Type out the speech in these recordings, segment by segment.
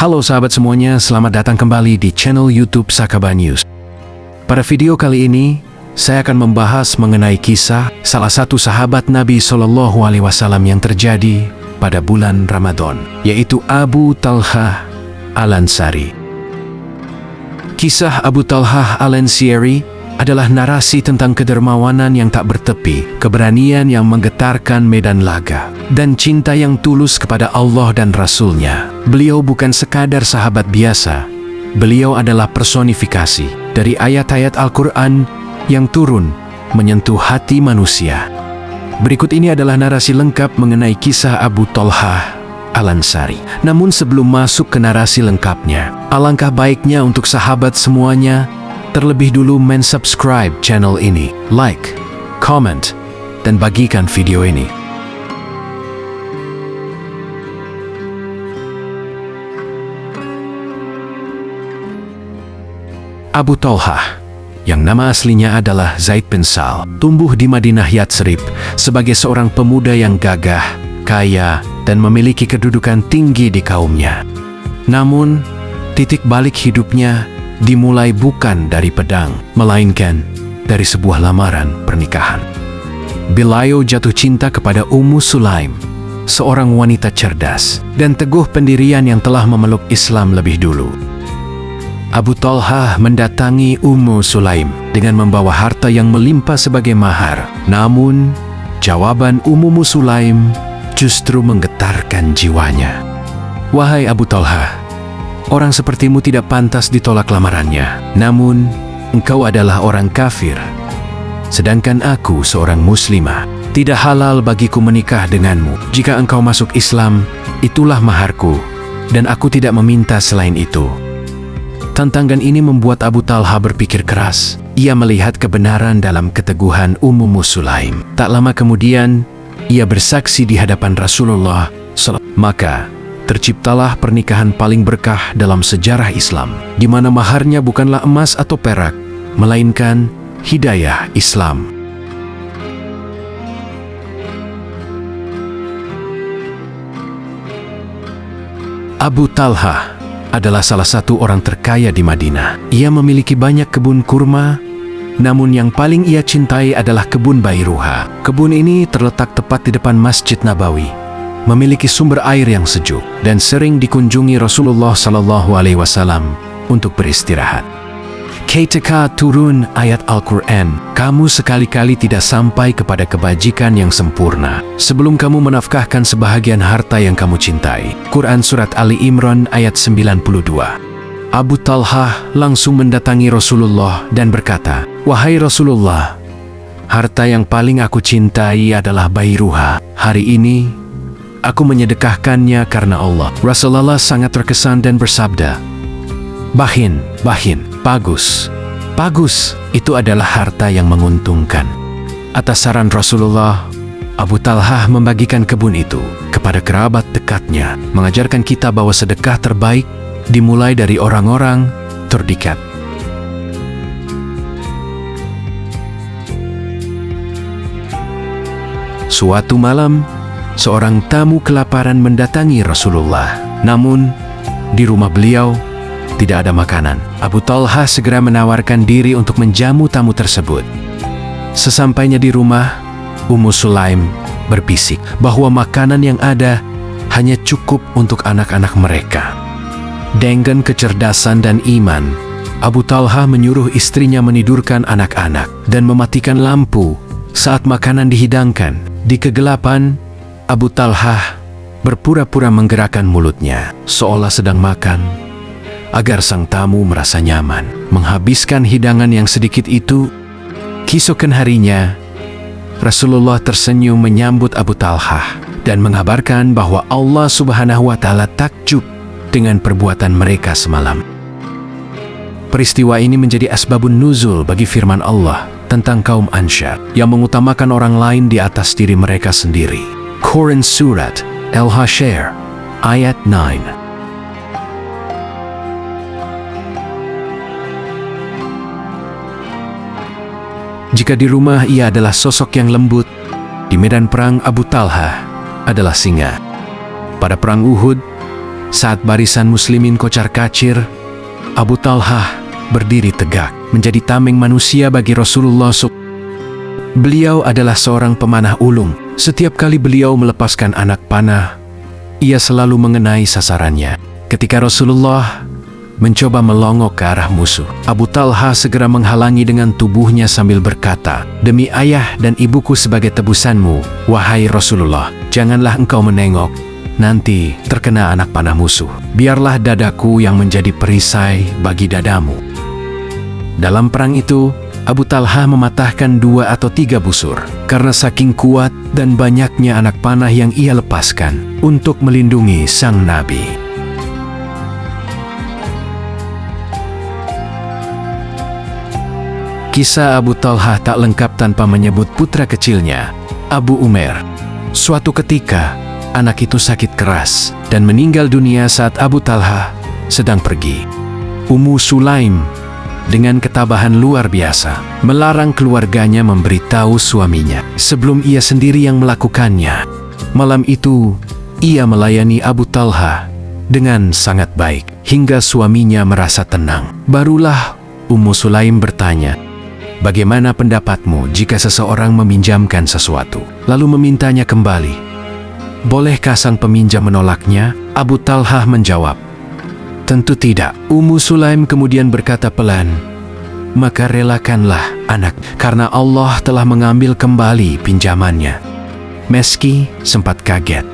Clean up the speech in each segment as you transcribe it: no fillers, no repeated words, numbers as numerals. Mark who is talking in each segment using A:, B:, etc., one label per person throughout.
A: Halo sahabat semuanya, selamat datang kembali di channel YouTube Sakaba News. Pada video kali ini, saya akan membahas mengenai kisah salah satu sahabat Nabi SAW yang terjadi pada bulan Ramadan, yaitu Abu Talhah Al-Ansari. Kisah Abu Talhah Al-Ansari adalah narasi tentang kedermawanan yang tak bertepi, keberanian yang menggetarkan medan laga, dan cinta yang tulus kepada Allah dan Rasul-Nya. Beliau bukan sekadar sahabat biasa, beliau adalah personifikasi dari ayat-ayat Al-Quran yang turun menyentuh hati manusia. Berikut ini adalah narasi lengkap mengenai kisah Abu Talhah Al-Ansari. Namun sebelum masuk ke narasi lengkapnya, alangkah baiknya untuk sahabat semuanya terlebih dulu mensubscribe channel ini, like, comment, dan bagikan video ini. Abu Talhah, yang nama aslinya adalah Zaid bin Sal, tumbuh di Madinah Yatsrib sebagai seorang pemuda yang gagah, kaya, dan memiliki kedudukan tinggi di kaumnya. Namun, titik balik hidupnya dimulai bukan dari pedang, melainkan dari sebuah lamaran pernikahan. Beliau jatuh cinta kepada Ummu Sulaim, seorang wanita cerdas dan teguh pendirian yang telah memeluk Islam lebih dulu. Abu Talhah mendatangi Ummu Sulaim dengan membawa harta yang melimpah sebagai mahar. Namun, jawaban Ummu Sulaim justru menggetarkan jiwanya. "Wahai Abu Talhah, orang sepertimu tidak pantas ditolak lamarannya. Namun, engkau adalah orang kafir, sedangkan aku seorang muslimah. Tidak halal bagiku menikah denganmu. Jika engkau masuk Islam, itulah maharku, dan aku tidak meminta selain itu." Tantangan ini membuat Abu Talhah berpikir keras. Ia melihat kebenaran dalam keteguhan Ummu Sulaim. Tak lama kemudian, ia bersaksi di hadapan Rasulullah SAW. Maka, terciptalah pernikahan paling berkah dalam sejarah Islam, di mana maharnya bukanlah emas atau perak, melainkan hidayah Islam. Abu Talhah adalah salah satu orang terkaya di Madinah. Ia memiliki banyak kebun kurma, namun yang paling ia cintai adalah kebun Bairuha. Kebun ini terletak tepat di depan Masjid Nabawi, memiliki sumber air yang sejuk, dan sering dikunjungi Rasulullah SAW untuk beristirahat. Ketika turun ayat Al-Quran, "Kamu sekali-kali tidak sampai kepada kebajikan yang sempurna sebelum kamu menafkahkan sebahagian harta yang kamu cintai." Quran Surat Ali Imran ayat 92. Abu Talhah langsung mendatangi Rasulullah dan berkata, "Wahai Rasulullah, harta yang paling aku cintai adalah Bairuha. Hari ini, aku menyedekahkannya karena Allah." Rasulullah sangat terkesan dan bersabda, Bahin, bagus, itu adalah harta yang menguntungkan." Atas saran Rasulullah, Abu Talhah membagikan kebun itu kepada kerabat dekatnya, mengajarkan kita bahwa sedekah terbaik dimulai dari orang-orang terdekat. Suatu malam, seorang tamu kelaparan mendatangi Rasulullah. Namun, di rumah beliau tidak ada makanan. Abu Talhah segera menawarkan diri untuk menjamu tamu tersebut. Sesampainya di rumah, Ummu Sulaim berbisik bahwa makanan yang ada hanya cukup untuk anak-anak mereka. Dengan kecerdasan dan iman, Abu Talhah menyuruh istrinya menidurkan anak-anak dan mematikan lampu saat makanan dihidangkan. Di kegelapan, Abu Talhah berpura-pura menggerakkan mulutnya seolah sedang makan, agar sang tamu merasa nyaman. Menghabiskan hidangan yang sedikit itu, keesokan harinya, Rasulullah tersenyum menyambut Abu Talhah dan mengabarkan bahwa Allah Subhanahu wa Ta'ala takjub dengan perbuatan mereka semalam. Peristiwa ini menjadi asbabun nuzul bagi firman Allah tentang kaum Ansyar yang mengutamakan orang lain di atas diri mereka sendiri. Quran Surat Al-Hasyr ayat 9. Jika di rumah ia adalah sosok yang lembut, di medan perang Abu Talhah adalah singa. Pada perang Uhud, Saat barisan muslimin kocar-kacir, Abu Talhah berdiri tegak, menjadi tameng manusia bagi Rasulullah SAW. Beliau adalah seorang pemanah ulung. Setiap kali beliau melepaskan anak panah, ia selalu mengenai sasarannya. Ketika Rasulullah mencoba melongok ke arah musuh, Abu Talhah segera menghalangi dengan tubuhnya sambil berkata, "Demi ayah dan ibuku sebagai tebusanmu, wahai Rasulullah, janganlah engkau menengok, nanti terkena anak panah musuh. Biarlah dadaku yang menjadi perisai bagi dadamu." Dalam perang itu, Abu Talhah mematahkan 2 atau 3 busur karena saking kuat dan banyaknya anak panah yang ia lepaskan untuk melindungi sang Nabi. Kisah Abu Talhah tak lengkap tanpa menyebut putra kecilnya, Abu Umair. Suatu ketika, anak itu sakit keras dan meninggal dunia saat Abu Talhah sedang pergi. Ummu Sulaim dengan ketabahan luar biasa melarang keluarganya memberitahu suaminya sebelum ia sendiri yang melakukannya. Malam itu, ia melayani Abu Talhah dengan sangat baik hingga suaminya merasa tenang. Barulah Ummu Sulaim bertanya, "Bagaimana pendapatmu jika seseorang meminjamkan sesuatu, lalu memintanya kembali? Bolehkah sang peminjam menolaknya?" Abu Talhah menjawab, "Tentu tidak." Ummu Sulaim kemudian berkata pelan, "Maka relakanlah anak, karena Allah telah mengambil kembali pinjamannya." Meski sempat kaget,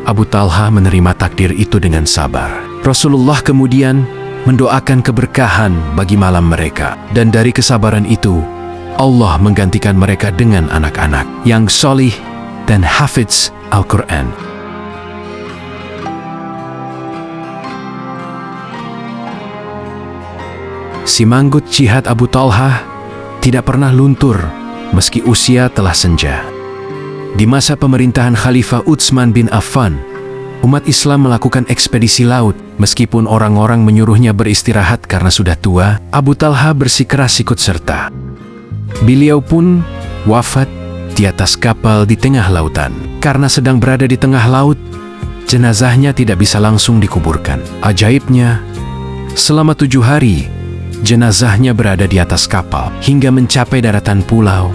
A: Abu Talhah menerima takdir itu dengan sabar. Rasulullah kemudian mendoakan keberkahan bagi malam mereka, dan dari kesabaran itu, Allah menggantikan mereka dengan anak-anak yang solih dan hafidz Al-Quran. Si manggut jihad Abu Talhah tidak pernah luntur meski usia telah senja. Di masa pemerintahan Khalifah Utsman bin Affan, umat Islam melakukan ekspedisi laut. Meskipun orang-orang menyuruhnya beristirahat karena sudah tua, Abu Talhah bersikeras ikut serta. Beliau pun wafat di atas kapal di tengah lautan. Karena sedang berada di tengah laut, jenazahnya tidak bisa langsung dikuburkan. Ajaibnya, selama 7 hari, jenazahnya berada di atas kapal hingga mencapai daratan pulau.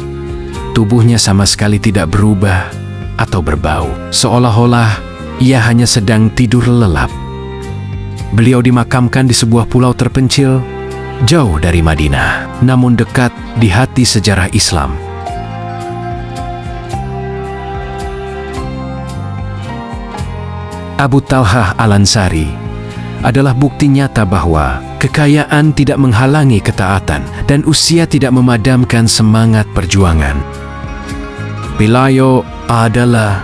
A: Tubuhnya sama sekali tidak berubah atau berbau, seolah-olah ia hanya sedang tidur lelap. Beliau dimakamkan di sebuah pulau terpencil, jauh dari Madinah, namun dekat di hati sejarah Islam. Abu Talhah Al-Ansari adalah bukti nyata bahwa kekayaan tidak menghalangi ketaatan dan usia tidak memadamkan semangat perjuangan. Beliau adalah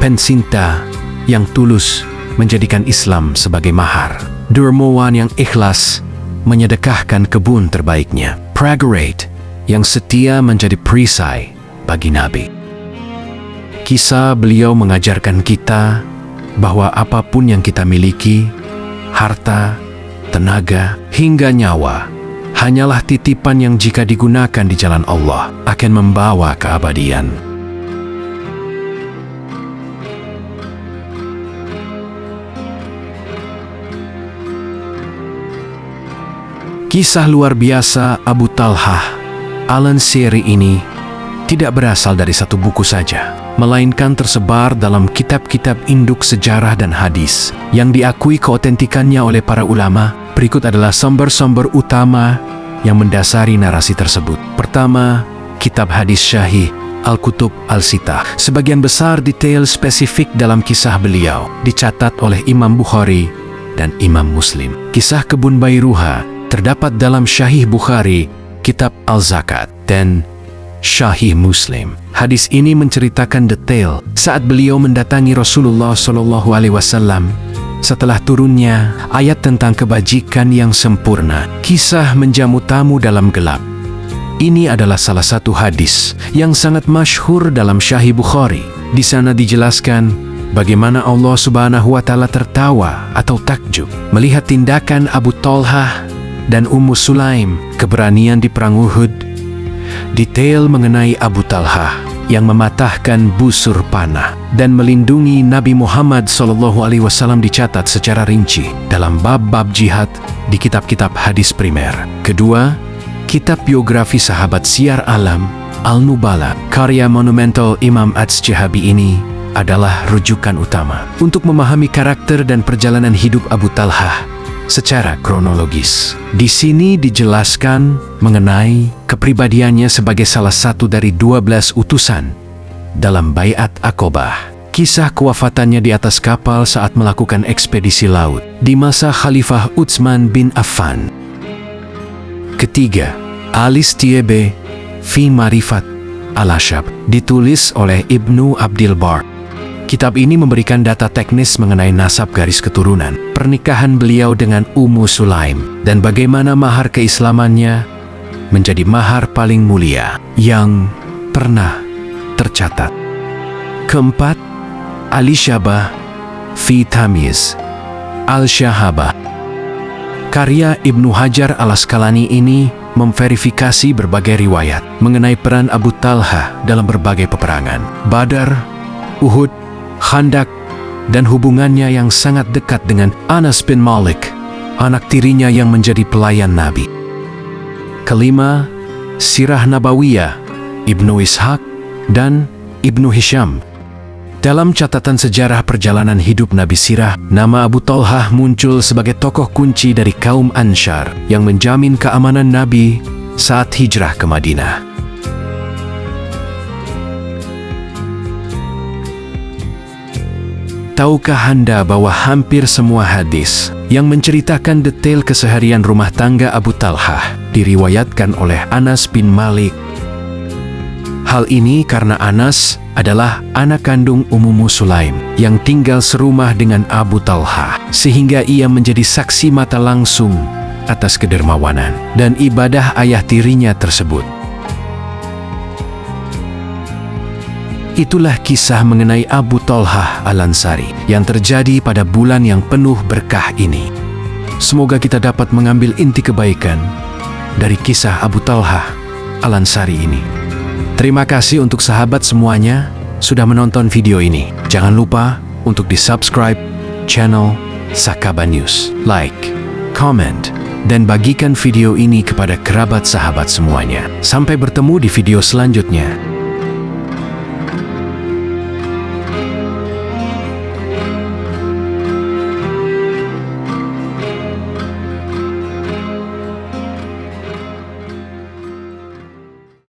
A: pencinta yang tulus menjadikan Islam sebagai mahar, dermawan yang ikhlas menyedekahkan kebun terbaiknya, prajurit yang setia menjadi perisai bagi Nabi. Kisah beliau mengajarkan kita bahwa apapun yang kita miliki, harta, tenaga, hingga nyawa, hanyalah titipan yang jika digunakan di jalan Allah akan membawa keabadian. Kisah luar biasa Abu Talhah Al-Ansari ini tidak berasal dari satu buku saja, melainkan tersebar dalam kitab-kitab induk sejarah dan hadis yang diakui keotentikannya oleh para ulama. Berikut adalah sumber-sumber utama yang mendasari narasi tersebut. Pertama, kitab hadis Syahih Al-Kutub Al-Sitah. Sebagian besar detail spesifik dalam kisah beliau dicatat oleh Imam Bukhari dan Imam Muslim. Kisah kebun Bairuha terdapat dalam Syahih Bukhari, Kitab Al-Zakat, dan Syahih Muslim. Hadis ini menceritakan detail saat beliau mendatangi Rasulullah SAW setelah turunnya ayat tentang kebajikan yang sempurna. Kisah menjamu tamu dalam gelap. Ini adalah salah satu hadis yang sangat masyhur dalam Syahih Bukhari. Di sana dijelaskan bagaimana Allah Subhanahu wa Ta'ala tertawa atau takjub melihat tindakan Abu Talhah dan Ummu Sulaim, keberanian di perang Uhud. Detail mengenai Abu Talhah yang mematahkan busur panah dan melindungi Nabi Muhammad SAW dicatat secara rinci dalam bab-bab jihad di kitab-kitab hadis primer. Kedua, kitab biografi sahabat Syiar Alam Al-Nubala, karya monumental Imam Az-Zahabi ini adalah rujukan utama untuk memahami karakter dan perjalanan hidup Abu Talhah secara kronologis. Di sini dijelaskan mengenai kepribadiannya sebagai salah satu dari 12 utusan dalam Baiat Aqobah. Kisah kewafatannya di atas kapal saat melakukan ekspedisi laut di masa Khalifah Utsman bin Affan. Ketiga, Al-Istiebe fi Marifat Al-Ashab, ditulis oleh Ibnu Abdil Bar. Kitab ini memberikan data teknis mengenai nasab garis keturunan, pernikahan beliau dengan Ummu Sulaim, dan bagaimana mahar keislamannya menjadi mahar paling mulia yang pernah tercatat. Keempat, Al-Isyabah fi Tamyiz Al-Syahabah. Karya Ibnu Hajar Al-Asqalani ini memverifikasi berbagai riwayat mengenai peran Abu Talhah dalam berbagai peperangan, Badar, Uhud, Khandak, dan hubungannya yang sangat dekat dengan Anas bin Malik, anak tirinya yang menjadi pelayan Nabi. Kelima, Sirah Nabawiyah, Ibnu Ishaq, dan Ibnu Hisham. Dalam catatan sejarah perjalanan hidup Nabi Sirah, nama Abu Talhah muncul sebagai tokoh kunci dari kaum Ansyar yang menjamin keamanan Nabi saat hijrah ke Madinah. Tahukah Anda bahwa hampir semua hadis yang menceritakan detail keseharian rumah tangga Abu Talhah diriwayatkan oleh Anas bin Malik? Hal ini karena Anas adalah anak kandung Ummu Sulaim yang tinggal serumah dengan Abu Talhah, sehingga ia menjadi saksi mata langsung atas kedermawanan dan ibadah ayah tirinya tersebut. Itulah kisah mengenai Abu Talhah Al-Ansari yang terjadi pada bulan yang penuh berkah ini. Semoga kita dapat mengambil inti kebaikan dari kisah Abu Talhah Al-Ansari ini. Terima kasih untuk sahabat semuanya sudah menonton video ini. Jangan lupa untuk di-subscribe channel Sakaba News, like, comment, dan bagikan video ini kepada kerabat sahabat semuanya. Sampai bertemu di video selanjutnya.